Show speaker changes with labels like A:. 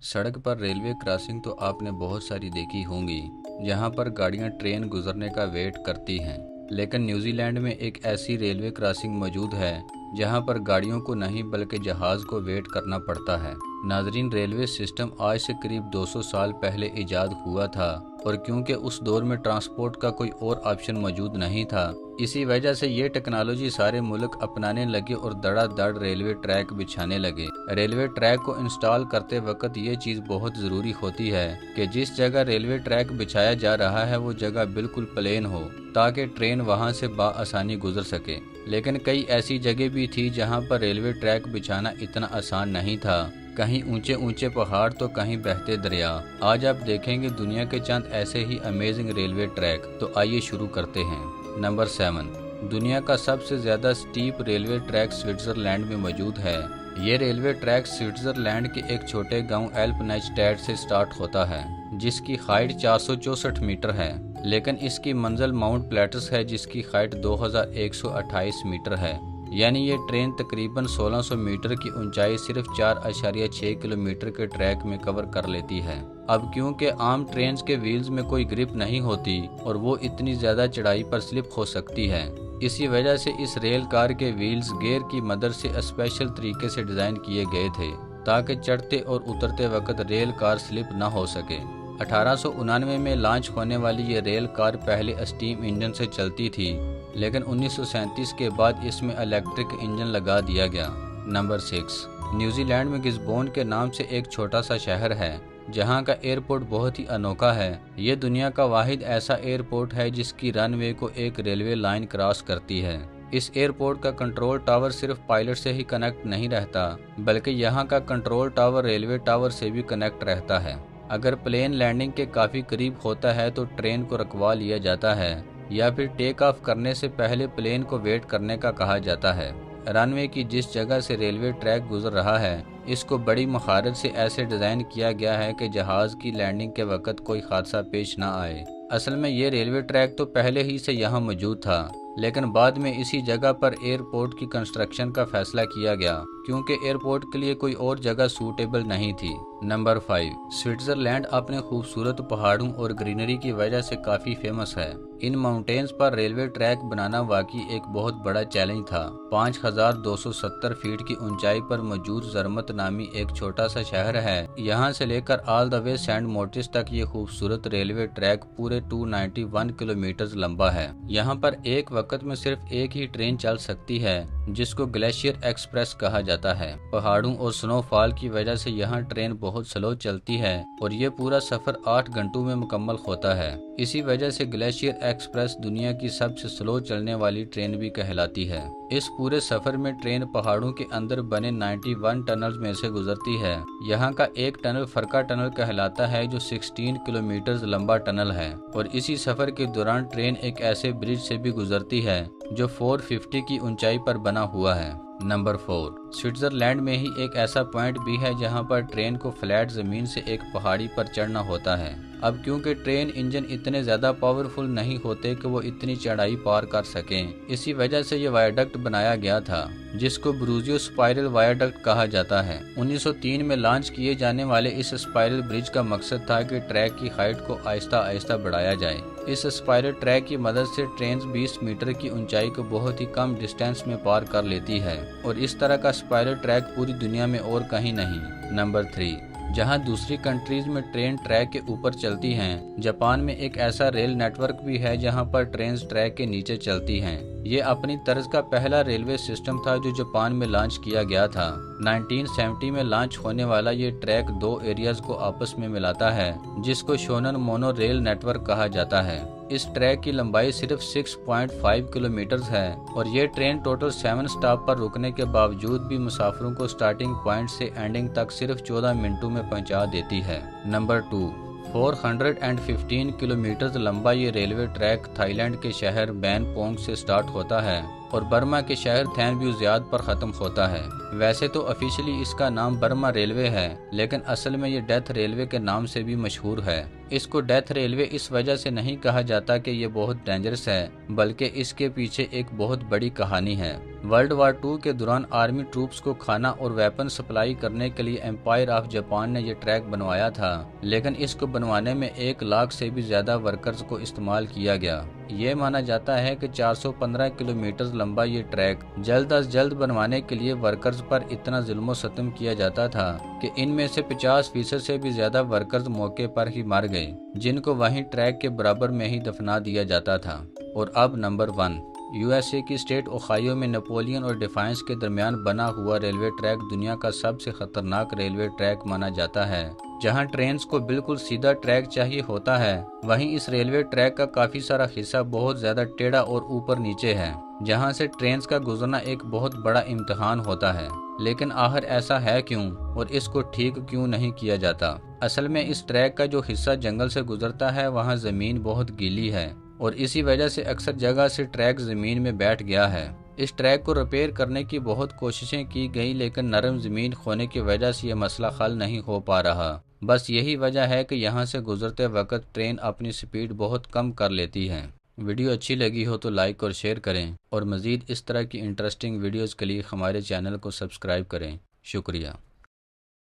A: सड़क पर railway crossing तो आपने बहुत सारी देखी होंगी, जहां पर गाड़ियां ट्रेन गुजरने का वेट करती हैं। लेकिन न्यूजीलैंड में एक ऐसी रेलवे क्रॉसिंग मौजूद है जहां पर गाड़ियों को नहीं बल्कि जहाज को वेट करना पड़ता है। नाजरीन, रेलवे सिस्टम आज से करीब 200 साल पहले इजाद हुआ था और क्योंकि उस दौर में ट्रांसपोर्ट का कोई और ऑप्शन मौजूद नहीं था, इसी वजह से ये टेक्नोलॉजी सारे मुल्क अपनाने लगे और धड़ाधड़ रेलवे ट्रैक बिछाने लगे। रेलवे ट्रैक को इंस्टॉल करते वक्त ये चीज़ बहुत ज़रूरी होती है कि जिस जगह रेलवे ट्रैक बिछाया जा रहा है वो जगह बिल्कुल प्लेन हो ताकि ट्रेन वहां से बाआसानी गुजर सके। लेकिन कई ऐसी जगह भी थी जहां पर रेलवे ट्रैक बिछाना इतना आसान नहीं था, कहीं ऊंचे ऊंचे पहाड़ तो कहीं बहते दरिया। आज आप देखेंगे दुनिया के चंद ऐसे ही अमेजिंग रेलवे ट्रैक। तो आइए शुरू करते हैं। नंबर 7, दुनिया का सबसे ज्यादा स्टीप रेलवे ट्रैक स्विट्जरलैंड में मौजूद है। ये रेलवे ट्रैक स्विट्जरलैंड के एक छोटे गांव एल्पनाइस्टैड से स्टार्ट होता है, जिसकी हाइट 464 मीटर है, लेकिन इसकी मंजिल माउंट प्लेटस है जिसकी हाइट 2128 मीटर है। यानी ये ट्रेन तकरीबन 1600 मीटर की ऊंचाई सिर्फ 4.6 किलोमीटर के ट्रैक में कवर कर लेती है। अब क्योंकि आम ट्रेन के व्हील्स में कोई ग्रिप नहीं होती और वो इतनी ज्यादा चढ़ाई पर स्लिप हो सकती है, इसी वजह से इस रेल कार के व्हील्स गियर की मदद से स्पेशल तरीके से डिजाइन किए गए थे ताकि चढ़ते और उतरते वक्त रेल कार स्लिप न हो सके। 1899 में लॉन्च होने वाली ये रेल कार पहले स्टीम इंजन से चलती थी, लेकिन 1937 के बाद इसमें इलेक्ट्रिक इंजन लगा दिया गया। नंबर 6, न्यूजीलैंड में गिस्बोन के नाम से एक छोटा सा शहर है जहां का एयरपोर्ट बहुत ही अनोखा है। ये दुनिया का वाहिद ऐसा एयरपोर्ट है जिसकी रनवे को एक रेलवे लाइन क्रॉस करती है। इस एयरपोर्ट का कंट्रोल टावर सिर्फ पायलट से ही कनेक्ट नहीं रहता, बल्कि यहाँ का कंट्रोल टावर रेलवे टावर से भी कनेक्ट रहता है। अगर प्लेन लैंडिंग के काफी करीब होता है तो ट्रेन को रखवा लिया जाता है या फिर टेक ऑफ करने से पहले प्लेन को वेट करने का कहा जाता है। रनवे की जिस जगह से रेलवे ट्रैक गुजर रहा है, इसको बड़ी महारत से ऐसे डिजाइन किया गया है कि जहाज की लैंडिंग के वक्त कोई हादसा पेश न आए। असल में ये रेलवे ट्रैक तो पहले ही से यहाँ मौजूद था, लेकिन बाद में इसी जगह पर एयरपोर्ट की कंस्ट्रक्शन का फैसला किया गया क्योंकि एयरपोर्ट के लिए कोई और जगह सूटेबल नहीं थी। नंबर 5, स्विट्जरलैंड अपने खूबसूरत पहाड़ों और ग्रीनरी की वजह से काफी फेमस है। इन माउंटेन्स पर रेलवे ट्रैक बनाना वाकई एक बहुत बड़ा चैलेंज था। 5270 फीट की ऊंचाई पर मौजूद जरमत नामी एक छोटा सा शहर है। यहाँ से लेकर all the way Saint Moritz तक ये खूबसूरत रेलवे ट्रैक पूरे 291 किलोमीटर लंबा है। यहाँ पर एक वक्त में सिर्फ एक ही ट्रेन चल सकती है, जिसको ग्लेशियर एक्सप्रेस कहा जाता है। पहाड़ों और स्नोफॉल की वजह से यहाँ ट्रेन बहुत स्लो चलती है और ये पूरा सफर 8 घंटों में मुकम्मल होता है। इसी वजह से ग्लेशियर एक्सप्रेस दुनिया की सबसे स्लो चलने वाली ट्रेन भी कहलाती है। इस पूरे सफर में ट्रेन पहाड़ों के अंदर बने 91 टनल्स में से गुजरती है। यहाँ का एक टनल फरका टनल कहलाता है जो 16 किलोमीटर लंबा टनल है और इसी सफर के दौरान ट्रेन एक ऐसे ब्रिज से भी गुजरती है जो 450 की ऊंचाई पर बना हुआ है। नंबर 4, स्विट्जरलैंड में ही एक ऐसा पॉइंट भी है जहां पर ट्रेन को फ्लैट जमीन से एक पहाड़ी पर चढ़ना होता है। अब क्योंकि ट्रेन इंजन इतने ज्यादा पावरफुल नहीं होते कि वो इतनी चढ़ाई पार कर सकें, इसी वजह से ये वायडक्ट बनाया गया था जिसको ब्रूजियो स्पाइरल वायडक्ट कहा जाता है। 1903 में लॉन्च किए जाने वाले इस स्पाइरल ब्रिज का मकसद था कि ट्रैक की हाइट को आहिस्ता आहिस्ता बढ़ाया जाए। इस स्पाइरल ट्रैक की मदद से ट्रेन 20 मीटर की ऊंचाई को बहुत ही कम डिस्टेंस में पार कर लेती है और इस तरह का स्पाइरल ट्रैक पूरी दुनिया में और कहीं नहीं। नंबर 3, जहां दूसरी कंट्रीज में ट्रेन ट्रैक के ऊपर चलती हैं, जापान में एक ऐसा रेल नेटवर्क भी है जहां पर ट्रेन ट्रैक के नीचे चलती हैं। ये अपनी तर्ज का पहला रेलवे सिस्टम था जो जापान में लॉन्च किया गया था। 1970 में लॉन्च होने वाला ये ट्रैक 2 एरियाज को आपस में मिलाता है, जिसको शोनन मोनो रेल नेटवर्क कहा जाता है। इस ट्रैक की लंबाई सिर्फ 6.5 किलोमीटर है और ये ट्रेन टोटल 7 स्टॉप पर रुकने के बावजूद भी मुसाफिरों को स्टार्टिंग पॉइंट से एंडिंग तक सिर्फ 14 मिनटों में पहुंचा देती है। नंबर 2, 415 किलोमीटर लंबा ये रेलवे ट्रैक थाईलैंड के शहर बैंपोंग से स्टार्ट होता है اور برما کے شہر تھین بیو زیاد پر ختم ہوتا ہے۔ ویسے تو آفیشلی اس کا نام برما ریلوے ہے، لیکن اصل میں یہ ڈیتھ ریلوے کے نام سے بھی مشہور ہے۔ اس کو ڈیتھ ریلوے اس وجہ سے نہیں کہا جاتا کہ یہ بہت ڈینجرس ہے، بلکہ اس کے پیچھے ایک بہت بڑی کہانی ہے۔ ورلڈ وار 2 کے دوران آرمی ٹروپس کو کھانا اور ویپن سپلائی کرنے کے لیے ایمپائر آف جاپان نے یہ ٹریک بنوایا تھا، لیکن اس کو بنوانے میں 1 لاکھ سے بھی زیادہ ورکرز کو استعمال کیا گیا۔ یہ مانا جاتا ہے کہ 415 کلومیٹر لمبا یہ ٹریک جلد از جلد بنوانے کے لیے ورکرز پر اتنا ظلم و ستم کیا جاتا تھا کہ ان میں سے 50% سے بھی زیادہ ورکرز موقع پر ہی مر گئے، جن کو وہیں ٹریک کے برابر میں ہی دفنا دیا جاتا تھا۔ اور اب نمبر 1، USA کی اسٹیٹ اوہایو میں نپولین اور ڈیفائنس کے درمیان بنا ہوا ریلوے ٹریک دنیا کا سب سے خطرناک ریلوے ٹریک مانا جاتا ہے۔ جہاں ٹرینز کو بالکل سیدھا ٹریک چاہیے ہوتا ہے، وہیں اس ریلوے ٹریک کا کافی سارا حصہ بہت زیادہ ٹیڑھا اور اوپر نیچے ہے، جہاں سے ٹرینز کا گزرنا ایک بہت بڑا امتحان ہوتا ہے۔ لیکن آخر ایسا ہے کیوں، اور اس کو ٹھیک کیوں نہیں کیا جاتا؟ اصل میں اس ٹریک کا جو حصہ جنگل سے گزرتا ہے وہاں زمین بہت گیلی ہے، اور اسی وجہ سے اکثر جگہ سے ٹریک زمین میں بیٹھ گیا ہے۔ اس ٹریک کو ریپیئر کرنے کی بہت کوششیں کی گئی، لیکن نرم زمین ہونے کی وجہ سے یہ مسئلہ حل نہیں ہو پا رہا۔ بس یہی وجہ ہے کہ یہاں سے گزرتے وقت ٹرین اپنی سپیڈ بہت کم کر لیتی ہے۔ ویڈیو اچھی لگی ہو تو لائک اور شیئر کریں، اور مزید اس طرح کی انٹرسٹنگ ویڈیوز کے لیے ہمارے چینل کو سبسکرائب کریں۔ شکریہ۔